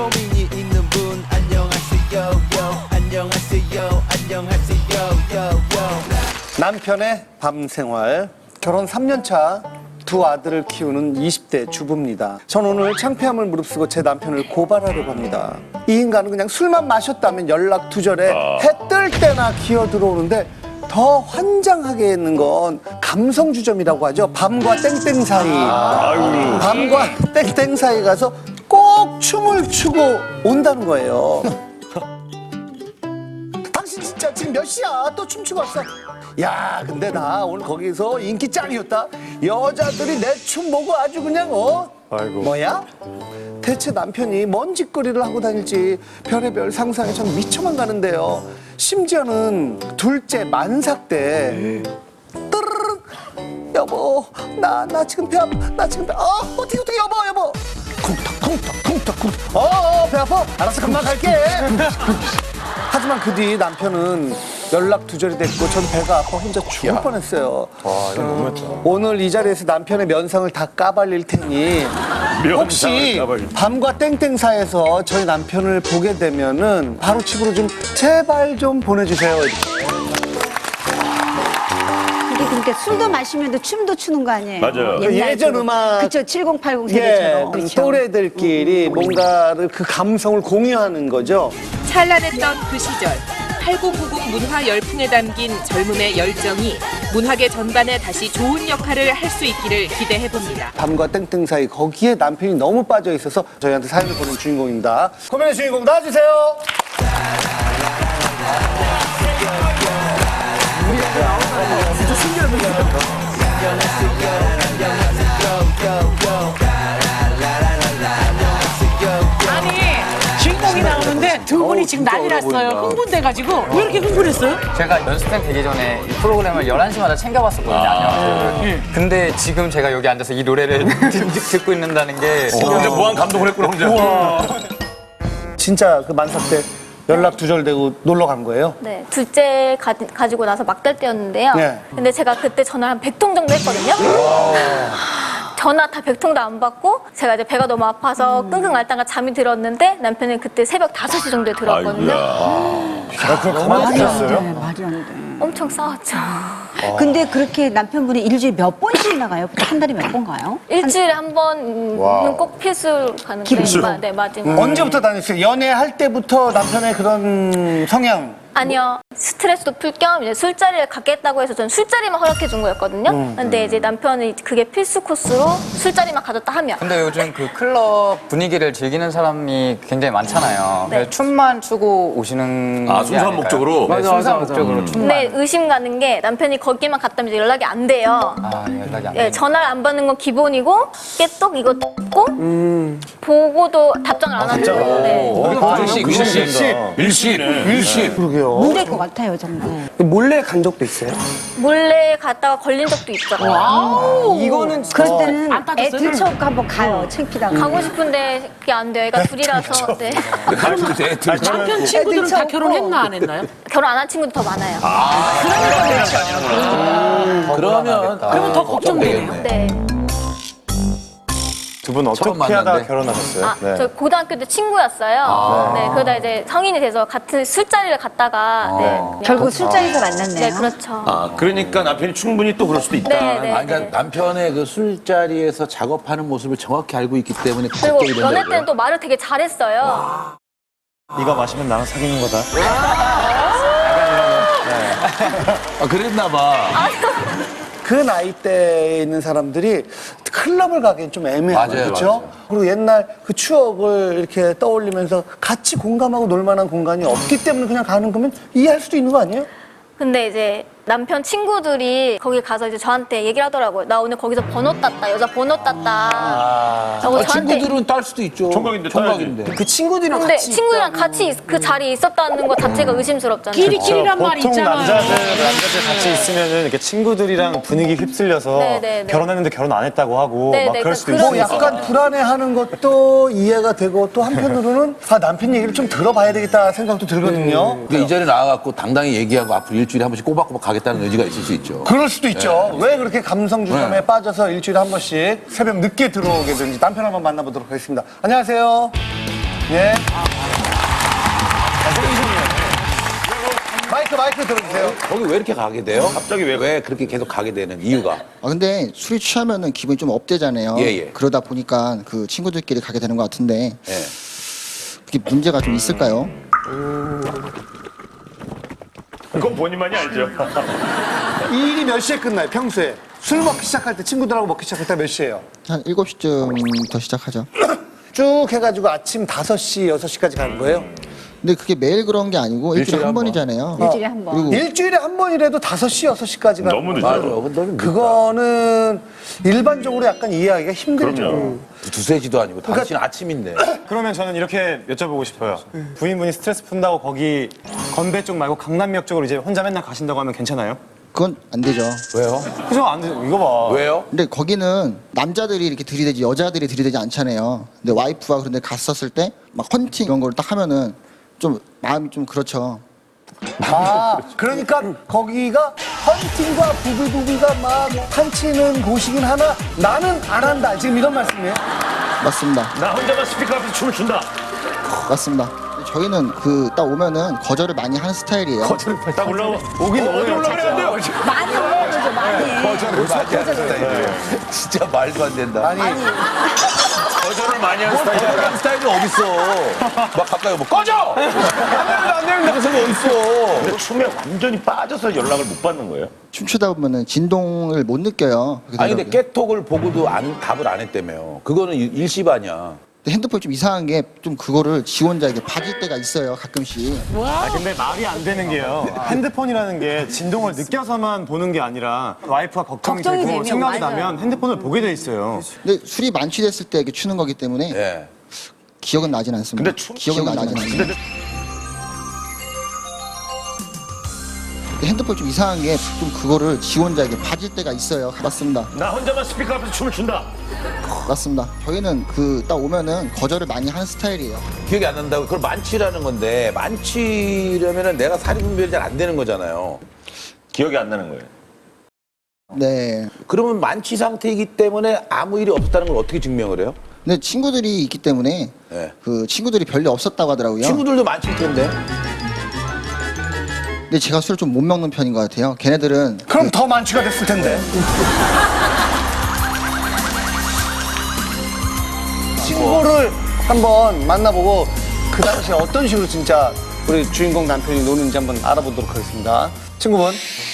고민이 있는 분 안녕하세요 안녕하세요 안녕하세요 남편의 밤 생활. 결혼 3년 차 두 아들을 키우는 20대 주부입니다. 전 오늘 창피함을 무릅쓰고 제 남편을 고발하려고 합니다. 이 인간은 그냥 술만 마셨다면 연락 두절에 해 뜰 때나 기어 들어오는데 더 환장하게 했는 건 감성 주점이라고 하죠. 밤과 땡땡 사이. 밤과 땡땡 사이 가서 꼭 춤을 추고 온다는 거예요. 당신 진짜 지금 몇 시야? 또 춤추고 왔어? 야, 근데 나 오늘 거기서 인기 짱이었다. 여자들이 내 춤 보고 아주 그냥 아이고. 뭐야? 대체 남편이 뭔 짓거리를 하고 다닐지 별의별 상상에 전 미쳐만 가는데요. 심지어는 둘째 만삭 때 뜨르르 여보 나 지금 배 아파 나 지금 어떻게 여보 쿵떡 배 아파 알았어 금방 갈게. 하지만 그 뒤 남편은 연락 두절이 됐고 전 배가 아파 혼자 죽을 뻔했어요. 와, 이거 너무했다. 오늘 이 자리에서 남편의 면상을 다 까발릴 테니 혹시 밤과 땡땡사에서 저희 남편을 보게 되면은 바로 집으로 좀 제발 좀 보내주세요. 근데 술도 마시면서 춤도 추는 거 아니에요? 맞아요. 그 예전 음악 그쵸 7080 예, 세대처럼 그렇죠. 또래들끼리 뭔가를 그 감성을 공유하는 거죠. 찬란했던 그 시절 8090 문화 열풍에 담긴 젊음의 열정이 문화계 전반에 다시 좋은 역할을 할 수 있기를 기대해봅니다. 밤과 땡땡 사이 거기에 남편이 너무 빠져 있어서 저희한테 사연을 보낸 주인공입니다. 고민의 주인공 나와주세요. 아니 주인공이 나오는데 두 분이 지금 난리 났어요. 흥분돼가지고 왜 이렇게 흥분했어요? 제가 연습생 되기 전에 이 프로그램을 11시마다 챙겨봤었거든요, 안녕하세요. 근데 지금 제가 여기 앉아서 이 노래를 듣고 있는다는 게 혼자 무한 감동을 했구나, 혼자. 진짜 그 만삭 때 연락 두절되고 놀러 간 거예요? 네, 둘째 가지고 나서 막달 때였는데요. 네. 근데 제가 그때 전화를 한 100통 정도 했거든요. 전화 다 100통도 안 받고 제가 이제 배가 너무 아파서 끙끙 앓다가 잠이 들었는데 남편은 그때 새벽 5시 정도에 들었거든요. 그럼 가만히 있었어요? 말이 안 돼. 엄청 싸웠죠. 근데 그렇게 남편분이 일주일에 몇 번씩 나가요? 한 달에 몇 번 가요? 일주일에 한 번은 꼭 필수 가는데 네, 맞아요. 언제부터 다녔어요? 연애할 때부터 남편의 그런 성향? 아니요. 스트레스도 풀 겸 이제 술자리를 갖겠다고 해서 저는 술자리만 허락해 준 거였거든요. 근데 이제 남편은 그게 필수 코스로 술자리만 가졌다 하면. 근데 요즘 그 클럽 분위기를 즐기는 사람이 굉장히 많잖아요. 네. 춤만 추고 오시는 게 순수한 아닐까요? 목적으로? 네, 순수한 목적으로 춤만. 근데 의심 가는 게 남편이 거기만 갔다면 이제 연락이 안 돼요. 아, 연락이 안 예, 돼요. 전화를 안 받는 건 기본이고 깨똑 이거 듣고 보고도 답장을 안 하는 거예요. 네. 일시. 그러게요. 문제일 것 같아요 정말. 몰래 간 적도 있어요? 몰래 갔다가 걸린 적도 있죠. 이거는 그럴 때는 안 애 따졌어요? 들쳐갖고 한번 가요 창피다고. 가고 싶은데 그게 안 돼요. 애가 둘이라서. 네. 남편 친구들은 다 애들 결혼했나 안 했나요? 결혼 안 한 친구도 더 많아요. 그러면 더 걱정되네요. 네. 두 분 어떻게 하다 결혼하셨어요? 아, 저 고등학교 때 친구였어요. 네, 그러다 이제 성인이 돼서 같은 술자리를 갔다가 네. 결국 술자리에서 만났네요. 네, 그렇죠. 아, 그러니까 남편이 충분히 또 그럴 수도 있다. 네, 네. 아니, 그러니까 남편의 그 술자리에서 작업하는 모습을 정확히 알고 있기 때문에 그리고 걱정이 연애 된다고요. 때는 또 말을 되게 잘했어요. 이거 마시면 나랑 사귀는 거다. 아, 그랬나 봐. 그 나이대에 있는 사람들이 클럽을 가기엔 좀 애매하죠. 맞아요, 그렇죠? 맞아요. 그리고 옛날 그 추억을 이렇게 떠올리면서 같이 공감하고 놀 만한 공간이 없기 때문에 그냥 가는 거면 이해할 수도 있는 거 아니에요? 근데 이제 남편 친구들이 거기 가서 이제 저한테 얘기를 하더라고요. 나 오늘 거기서 번호 땄다. 여자 번호 땄다. 라고 저한테. 친구들은 딸 수도 있죠. 총각인데 총각인데. 그 친구들이랑 근데 친구랑 같이 그 자리에 있었다는 것 자체가 의심스럽잖아요. 끼리끼리란 말 보통 있잖아요. 남자들 같이 있으면은 이렇게 친구들이랑 분위기 휩쓸려서 네, 네, 네. 결혼했는데 결혼 안 했다고 하고 네, 막 네, 그럴 그- 수도 그런- 뭐 있으니까. 약간 불안해하는 것도 이해가 되고 또 한편으로는 아, 남편 얘기를 좀 들어봐야 되겠다 생각도 들거든요. 그러니까 이 자리에 나와갖고 당당히 얘기하고 앞으로 일주일에 한 번씩 꼬박꼬박 가겠다는 의지가 있을 수 있죠. 그럴 수도 있죠. 왜 그렇게 감성 주점에 네. 빠져서 일주일에 한 번씩 새벽 늦게 들어오게 되는지 남편 한번 만나보도록 하겠습니다. 안녕하세요. 예. 마이크 들어주세요. 거기 왜 이렇게 가게 돼요? 갑자기 왜 그렇게 계속 가게 되는 이유가? 아 근데 술이 취하면은 기분이 좀 업되잖아요. 예. 그러다 보니까 그 친구들끼리 가게 되는 것 같은데 예. 그게 문제가 좀 있을까요? 그건 본인만이 알죠. 이 일이 몇 시에 끝나요, 평소에? 술 먹기 시작할 때, 친구들하고 먹기 시작할 때 몇 시예요? 한 7시쯤부터 시작하죠. 쭉 해가지고 아침 5시, 6시까지 가는 거예요? 근데 그게 매일 그런 게 아니고 일주일에 한 번이잖아요. 일주일에 한 번. 그리고 일주일에 한 번이라도 5시, 6시까지 가는 너무 거예요. 늦어요. 맞아요. 그거는 일반적으로 약간 이해하기가 힘들죠. 두세 시도 아니고 5시는 아침인데. 그러면 저는 이렇게 여쭤보고 싶어요. 부인분이 스트레스 푼다고 거기 건배 쪽 말고 강남역 쪽으로 이제 혼자 맨날 가신다고 하면 괜찮아요? 그건 안 되죠. 왜요? 그죠? 안 돼. 이거 봐. 왜요? 근데 거기는 남자들이 이렇게 들이대지 여자들이 들이대지 않잖아요. 근데 와이프가 그런데 갔었을 때 막 헌팅 이런 걸 딱 하면은 좀 마음이 좀 그렇죠. 아, 그러니까 거기가 헌팅과 부비부비가 막 판치는 곳이긴 하나 나는 안 한다. 지금 이런 말씀이에요? 맞습니다. 나 혼자만 스피커 앞에서 춤을 춘다. 맞습니다. 저희는 그 딱 오면은 거절을 많이 하는 스타일이에요. 딱 올라오긴 오네요. 많이 올라오죠, 많이. 진짜 말도 안 된다. 아니, 거절을 많이 하는 그런 스타일이 어딨어. 막 가까이 뭐 꺼져! 안 됩니다. 그런 사람이 어딨어. 춤에 완전히 빠져서 연락을 못 받는 거예요? 춤추다 보면은 진동을 못 느껴요. 그렇게 아니 근데 되더라고요. 깨톡을 보고도 답을 안 했다며. 그거는 일시반이야. 근데 핸드폰이 좀 이상한 게 좀 그거를 지 혼자 이게 봐줄 때가 있어요, 가끔씩. 아 근데 말이 안 되는 게요. 핸드폰이라는 게 진동을 느껴서만 보는 게 아니라 와이프가 걱정이 걱정이 되고 되면, 생각이 맞아요. 나면 핸드폰을 보게 돼 있어요. 근데 술이 만취됐을 때 이렇게 추는 거기 때문에 예. 기억은 나진 않습니다. 기억은 나진 않습니다. 근데 핸드폰이 좀 이상한 게 좀 그거를 지 혼자 이게 봐줄 때가 있어요. 맞습니다. 나 혼자만 스피커 앞에서 춤을 춘다. 맞습니다. 저희는 그 딱 오면은 거절을 많이 하는 스타일이에요. 기억이 안 난다고. 그걸 만취라는 건데 만취려면은 내가 사리 분별이 잘 안 되는 거잖아요. 기억이 안 나는 거예요. 네. 그러면 만취 상태이기 때문에 아무 일이 없었다는 걸 어떻게 증명을 해요? 근데 친구들이 있기 때문에 네. 그 친구들이 별일 없었다고 하더라고요. 친구들도 만취일 텐데. 근데 제가 술을 좀 못 먹는 편인 것 같아요. 걔네들은 그럼 더 만취가 됐을 텐데. 친구를 한번 만나보고 그 당시에 어떤 식으로 진짜 우리 주인공 남편이 노는지 한번 알아보도록 하겠습니다. 친구분,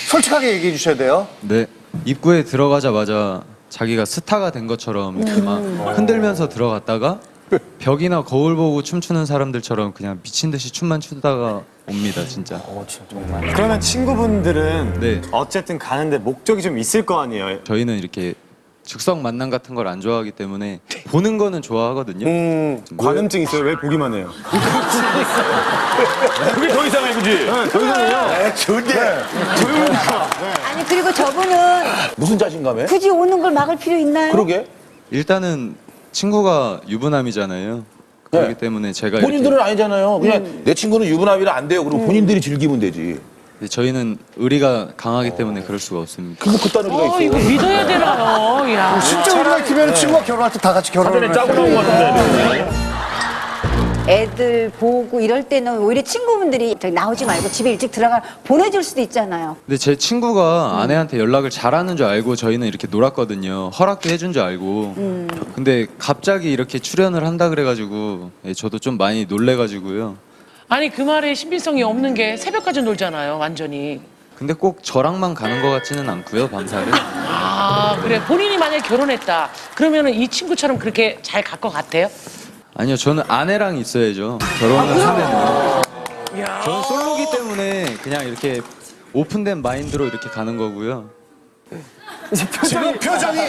솔직하게 얘기해 주셔야 돼요. 네. 입구에 들어가자마자 자기가 스타가 된 것처럼 이렇게 막 흔들면서 들어갔다가 벽이나 거울 보고 춤추는 사람들처럼 그냥 미친 듯이 춤만 추다가 옵니다, 진짜. 그러면 친구분들은 네. 어쨌든 가는데 목적이 좀 있을 거 아니에요. 저희는 이렇게 즉석 만남 같은 걸 안 좋아하기 때문에 보는 거는 좋아하거든요. 관음증 있어요. 왜 보기만 해요? 그게 더 이상해, 그지? 네, 더 이상해요. 좋은데. 아니, 그리고 저분은 무슨 자신감에? 굳이 오는 걸 막을 필요 있나요? 그러게. 일단은 친구가 유부남이잖아요. 그렇기 때문에 제가 이렇게 본인들은 아니잖아요. 그냥 내 친구는 유부남이라 안 돼요. 그럼 본인들이 즐기면 되지. 저희는 의리가 강하기 때문에 그럴 수가 없습니다. 뭐 그딴 의리가 있어. 이거 믿어야 되나요? 야. 진짜 우리가 있으면 친구가 결혼할 때 다 같이 결혼을 짜고 나온 것 같은데. 애들 보고 이럴 때는 오히려 친구분들이 저기 나오지 말고 집에 일찍 들어가 보내줄 수도 있잖아요. 근데 제 친구가 아내한테 연락을 잘하는 줄 알고 저희는 이렇게 놀았거든요. 허락도 해준 줄 알고. 근데 갑자기 이렇게 출연을 한다 그래가지고 예, 저도 좀 많이 놀래가지고요. 아니 그 말에 신빙성이 없는 게 새벽까지 놀잖아요, 완전히. 근데 꼭 저랑만 가는 것 같지는 않고요, 밤사를. 아 그래 본인이 만약에 결혼했다 그러면은 이 친구처럼 그렇게 잘 갈 것 같아요? 아니요, 저는 아내랑 있어야죠. 결혼을 하면. 저는 솔로기 때문에 그냥 이렇게 오픈된 마인드로 이렇게 가는 거고요. 지금 표정이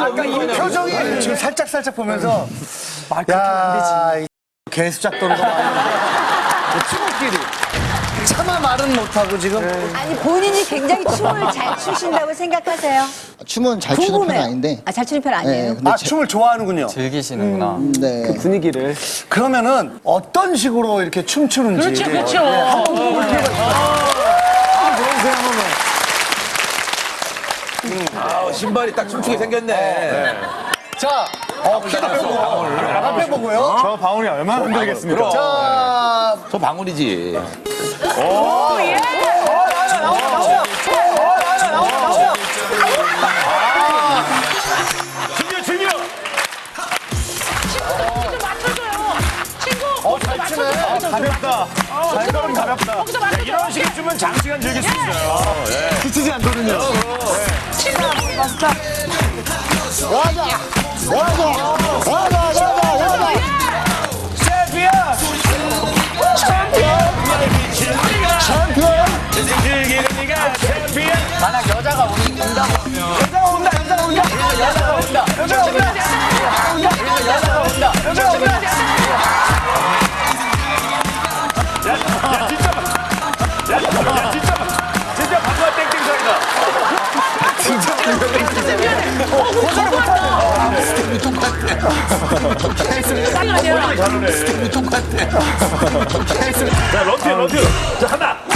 아까 이 표정이 지금 살짝 보면서 야, 이 개수작 도는 거 아니야. 친구끼리 차마 말은 못하고 지금 아니, 본인이 굉장히 춤을 잘 추신다고 생각하세요? 춤은 잘 추는 편은 아닌데. 아, 잘 추는 편 아니에요? 네, 근데 춤을 좋아하는군요. 즐기시는구나. 네. 분위기를. 그러면은 어떤 식으로 이렇게 춤추는지 그렇죠. 아, 신발이 딱 춤추게 생겼네. 자, 앞에 보고요. 저 방울이 얼마나 흔들겠습니까? 자, 저 방울이지. 즐겨! 잘 치네. 가볍다. 발걸음 가볍다. 이런 식의 춤은 장시간 즐길 수 있어요. 지치지 않거든요. 만약 여자가 온다고 진짜 방금 땡땡살이다. 자, 런트. 자, 한다. 1,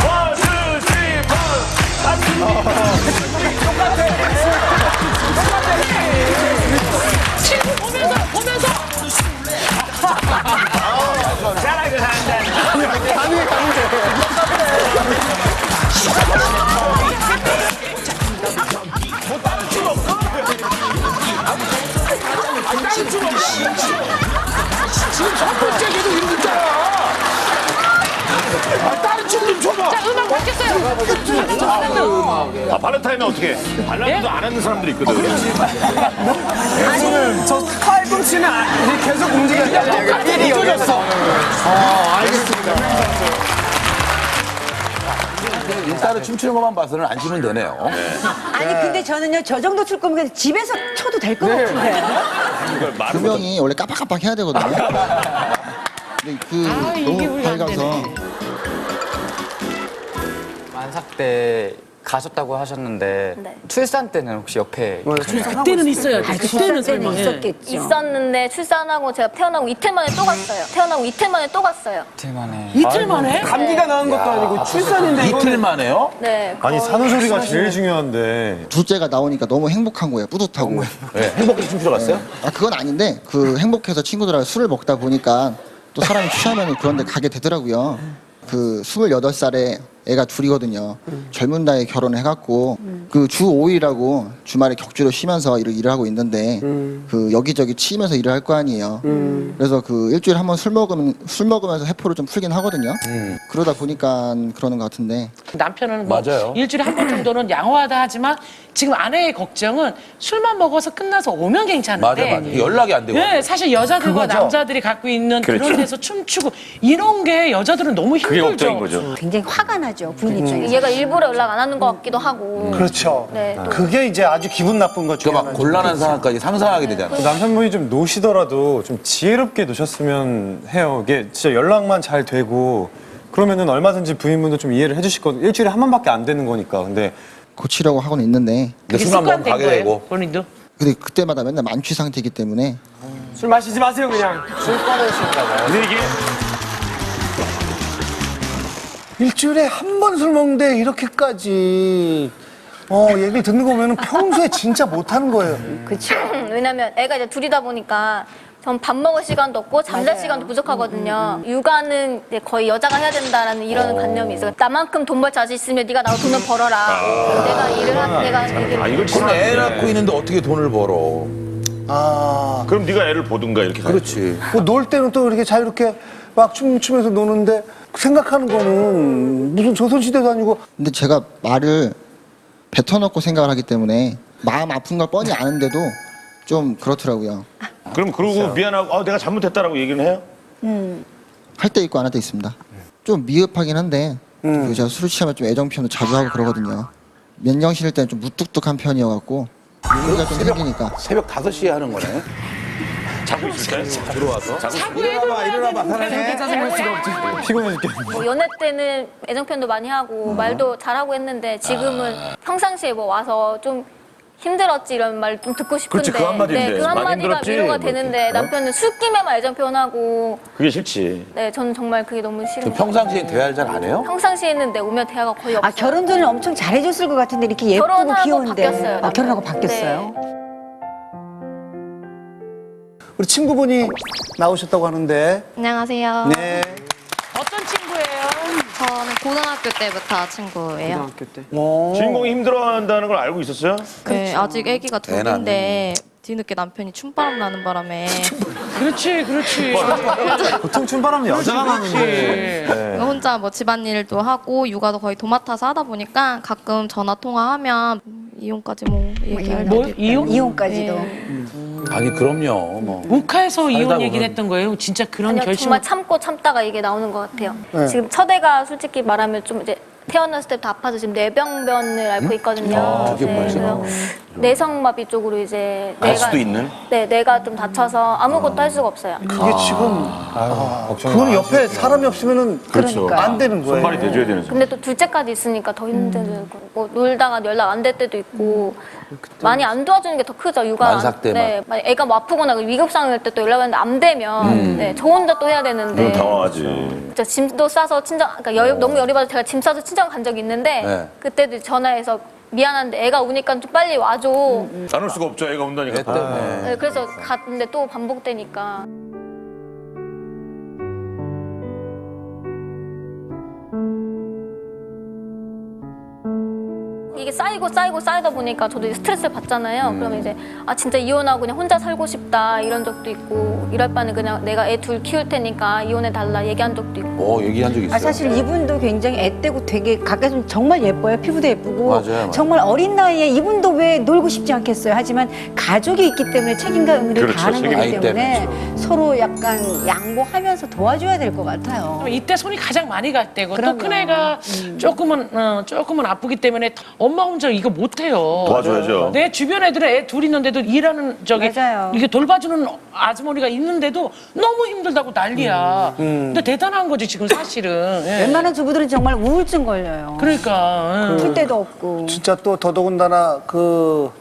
2, 3, 4. 친구 보면서. 잘하게 산다. 지금 첫 번째 계속 이러고 있잖아. 다른 춤 좀 춰봐. 자, 음악 바뀌었어요. 발렌타인은 어떻게? 발라드도 안 하는 사람들이 있거든. 오늘 저 팔꿈치는 계속 움직였는데 삘이 여겼어. 알겠습니다. 일단은 춤추는 것만 봐서는 안 치면 되네요. 아니 근데 저는요 저 정도 출 거면 집에서 쳐도 될 것 같은데. 조명이 원래 깜빡깜빡 해야 되거든요. 근데 너무 밝아서 만삭 때 가셨다고 하셨는데 네. 출산 때는 혹시 옆에 그때는 있어요. 그때는 설마. 있었겠죠. 있었는데 출산하고 제가 태어나고 이틀 만에 또 갔어요. 이틀 만에 이틀 만에? 감기가 나은 것도 아니고 출산인데 이틀 만에요? 네. 아니, 사는 소리가 제일 중요한데. 둘째가 나오니까 너무 행복한 거예요. 뿌듯하고. 네, 행복해서 춤추러 갔어요? 아 그건 아닌데 그 행복해서 친구들하고 술을 먹다 보니까 또 사람이 취하면 그런 데 가게 되더라고요. 그 28살에 애가 둘이거든요. 젊은 나이에 결혼을 해갖고 그 주 5일이라고 주말에 격주로 쉬면서 일을 하고 있는데 그 여기저기 치이면서 일을 할 거 아니에요. 그래서 그 일주일에 한 번 술 먹으면서 회포를 좀 풀긴 하거든요. 그러다 보니까 그러는 것 같은데 남편은 뭐 맞아요. 일주일에 한 번 정도는 양호하다 하지만 지금 아내의 걱정은 술만 먹어서 끝나서 오면 괜찮은데 맞아. 연락이 안 되고. 네, 사실 여자들과 남자들이 갖고 있는 그런 데서 춤추고 이런 게 여자들은 너무 힘들죠. 굉장히 화가 나죠 부인 입장에서. 얘가 일부러 연락 안 하는 것 같기도 하고. 그렇죠. 네. 그게 이제 아주 기분 나쁜 것 중에 그 막 곤란한 상황까지 상상하게 되잖아. 남편분이 좀 노시더라도 좀 지혜롭게 노셨으면 해요. 이게 진짜 연락만 잘 되고 그러면은 얼마든지 부인분도 좀 이해를 해주실 거든요. 일주일에 한 번밖에 안 되는 거니까. 근데 고치려고 하고는 있는데 그게 술만 먹으면 습관된 가게 거예요, 되고. 본인도. 근데 그때마다 맨날 만취 상태이기 때문에 술 마시지 마세요 그냥. 근데 이게 일주일에 한 번 술 먹는데 이렇게까지 얘기를 듣는 거 보면 평소에 진짜 못하는 거예요. 그렇죠. 왜냐면 애가 이제 둘이다 보니까 전 밥 먹을 시간도 없고 잠잘 시간도 부족하거든요. 육아는 이제 거의 여자가 해야 된다라는 이런 관념이 있어요. 나만큼 돈 벌 자신 있으면 네가 나로 돈을 벌어라. 내가 일을 하, 내가 일을. 그럼 애 낳고 있는데 어떻게 돈을 벌어? 그럼 네가 애를 보든가 이렇게. 그렇지. 뭐 놀 때는 또 이렇게 자유롭게 막 춤추면서 노는데 생각하는 거는 무슨 조선시대도 아니고 근데 제가 말을 뱉어놓고 생각을 하기 때문에 마음 아픈 걸 뻔히 아는데도 좀 그렇더라고요. 그럼 그러고 미안하고 내가 잘못했다라고 얘기는 해요? 할 때 있고 안 할 때 있습니다. 좀 미흡하긴 한데 그 제가 술을 취하면 좀 애정 표현도 자주 하고 그러거든요. 면령 실을 때는 좀 무뚝뚝한 편이어갖고 용기가 좀 생기니까 새벽 5시에 하는 거네. 자고 있을 때 들어와서. 일어나봐. 피곤해 죽겠네. 뭐 연애 때는 애정 표현도 많이 하고 말도 잘하고 했는데 지금은 평상시에 뭐 와서 좀 힘들었지 이런 말 좀 듣고 싶은데 그렇지, 그 한마디인데. 그 많이 한마디가 힘들었지, 위로가 뭐 되는데 이렇게. 남편은 술김에만 애정 표현하고 그게 싫지. 네 저는 정말 그게 너무 싫은 거예요. 평상시에 대화를 잘 안 해요? 평상시에는 네 오면 대화가 거의 없어요. 아 결혼 전에 엄청 잘해줬을 것 같은데 이렇게 예쁘고 결혼하고 귀여운데. 바뀌었어요. 아 결혼하고 바뀌었어요. 네. 우리 친구분이 나오셨다고 하는데. 안녕하세요. 네. 어떤 친구예요? 저는 고등학교 때부터 친구예요. 주인공이 힘들어한다는 걸 알고 있었어요? 네, 아직 아기가 둘인데 뒤늦게 남편이 춤바람 나는 바람에 그렇지. 보통 춤바람은 여자가 나는데. 네. 혼자 뭐 집안일도 하고 육아도 거의 도맡아서 하다 보니까 가끔 전화 통화하면 이혼까지 뭐 얘기할 뭐? 때도 이혼? 있고. 이혼까지도. 네. 아니 그럼요. 뭐. 욱하에서 이혼 살다 얘기를 보면. 했던 거예요? 진짜 그런 아니요, 결심. 정말 참다가 이게 나오는 것 같아요. 네. 지금 첫 애가 솔직히 말하면 좀 이제 태어났을 때부터 아파서 지금 뇌병변을 앓고 있거든요. 그게 뭐죠? 그래서 내성마비 쪽으로 이제 알 수도 있는? 네, 뇌가 좀 다쳐서 아무것도 할 수가 없어요. 그게 지금 걱정이 그건 많으시죠. 옆에 사람이 없으면은 그렇죠. 안 되는 거예요. 손발이 돼줘야 되는 거. 근데 또 둘째까지 있으니까 더 힘들고 뭐 놀다가 연락 안 될 때도 있고 많이 안 도와주는 게 더 크죠. 육아 만삭 때만. 네, 만약 애가 뭐 아프거나 위급 상황일 때 또 연락하는데 안 되면 네, 저 혼자 또 해야 되는데 당황하지. 진짜 짐도 싸서 친정 그러니까 너무 열이 받아서 제가 짐 싸서 친정 간 적이 있는데 네. 그때도 전화해서 미안한데 애가 우니까 좀 빨리 와줘. 안 올 수가 없죠. 애가 온다니까. 네, 그래서 갔는데 또 반복되니까. 이게 쌓이다 보니까 저도 이제 스트레스를 받잖아요. 그러면 이제 아 진짜 이혼하고 그냥 혼자 살고 싶다 이런 적도 있고 이럴 바는 그냥 내가 애 둘 키울 테니까 이혼해 달라 얘기한 적도 있고. 얘기한 적 있어요. 사실 이분도 굉장히 애때고 되게 가까이서 정말 예뻐요. 피부도 예쁘고. 맞아요. 정말 어린 나이에 이분도 왜 놀고 싶지 않겠어요. 하지만 가족이 있기 때문에 책임과 의무를 그렇죠. 다하는 거기 책임이 때문에 서로 약간 양보하면서 도와줘야 될 것 같아요. 그럼 이때 손이 가장 많이 갈 때고 또 그럼요. 큰애가 조금은 아프기 때문에 엄마 혼자 이거 못해요. 도와줘야죠. 내 주변 애들은 애 둘 있는데도 일하는 맞아요. 이게 돌봐주는 아주머니가 있는데도 너무 힘들다고 난리야. 근데 대단한 거지 지금 사실은. 예. 웬만한 주부들은 정말 우울증 걸려요. 그러니까. 풀 데도 없고. 진짜 또 더더군다나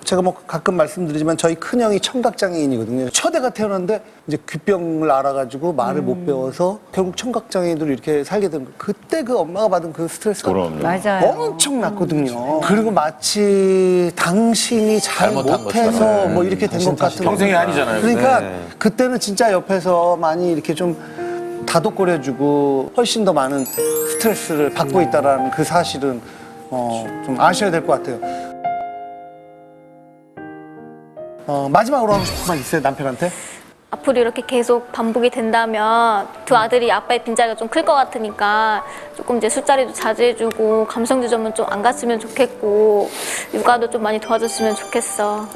제가 뭐 가끔 말씀드리지만 저희 큰형이 청각장애인이거든요. 첫 애가 태어났는데 이제 귀병을 앓아가지고 말을 못 배워서 결국 청각장애인으로 이렇게 살게 된 거예요. 그때 그 엄마가 받은 그 스트레스가 그럼요. 맞아요. 엄청났거든요. 그리고 마치 당신이 잘 잘못한 못해서 것처럼. 뭐 이렇게 된 것 같은 평생이 거니까. 아니잖아요. 그러니까 네. 그때는 진짜 옆에서 많이 이렇게 좀 다독거려주고 훨씬 더 많은 스트레스를 받고 있다라는 그 사실은 좀 아셔야 될 것 같아요. 마지막으로 하고 싶은 말 있어요, 남편한테? 앞으로 이렇게 계속 반복이 된다면 두 아들이 아빠의 빈자리가 좀 클 것 같으니까 조금 이제 술자리도 자제해주고 감성주점은 좀 안 갔으면 좋겠고 육아도 좀 많이 도와줬으면 좋겠어.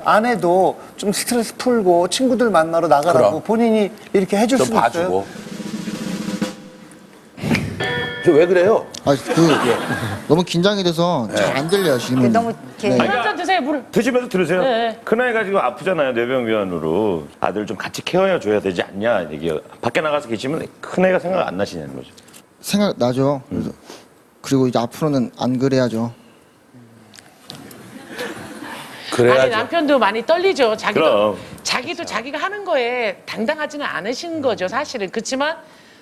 아내도 좀 스트레스 풀고 친구들 만나러 나가라고 그럼. 본인이 이렇게 해줄 수 좀 있어요. 봐주고. 저 왜 그래요? 너무 긴장이 돼서 잘 안 들려요 지금. 너무 이렇게 한잔 드세요 물. 드시면서 들으세요. 네. 큰아이가 지금 아프잖아요. 뇌병변으로. 아들 좀 같이 케어해 줘야 되지 않냐. 얘기. 밖에 나가서 계시면 큰애가 생각 안 나시냐는 거죠. 생각나죠. 그리고 이제 앞으로는 안 그래야죠. 아니 남편도 많이 떨리죠. 그럼. 자기도 자기가 하는 거에 당당하지는 않으신 거죠 사실은. 그렇지만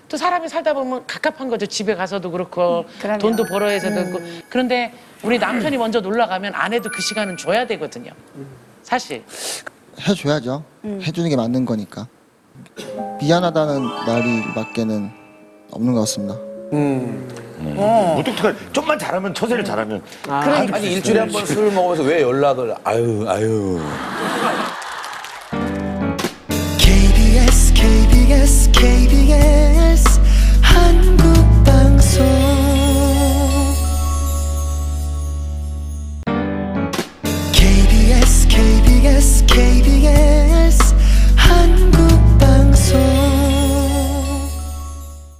또 사람이 살다 보면 갑갑한 거죠. 집에 가서도 그렇고 그럼요. 돈도 벌어야서도 그렇고. 그런데 우리 남편이 먼저 놀러 가면 아내도 그 시간은 줘야 되거든요. 사실. 해줘야죠. 해주는 게 맞는 거니까. 미안하다는 말이밖에는 없는 것 같습니다. 무뚝뚝한 좀만 잘하면 처세를 잘하면. 아니 일주일에 한 번 술 먹으면서 왜 연락을 아유 KBS KBS KBS 한국방송 KBS KBS KBS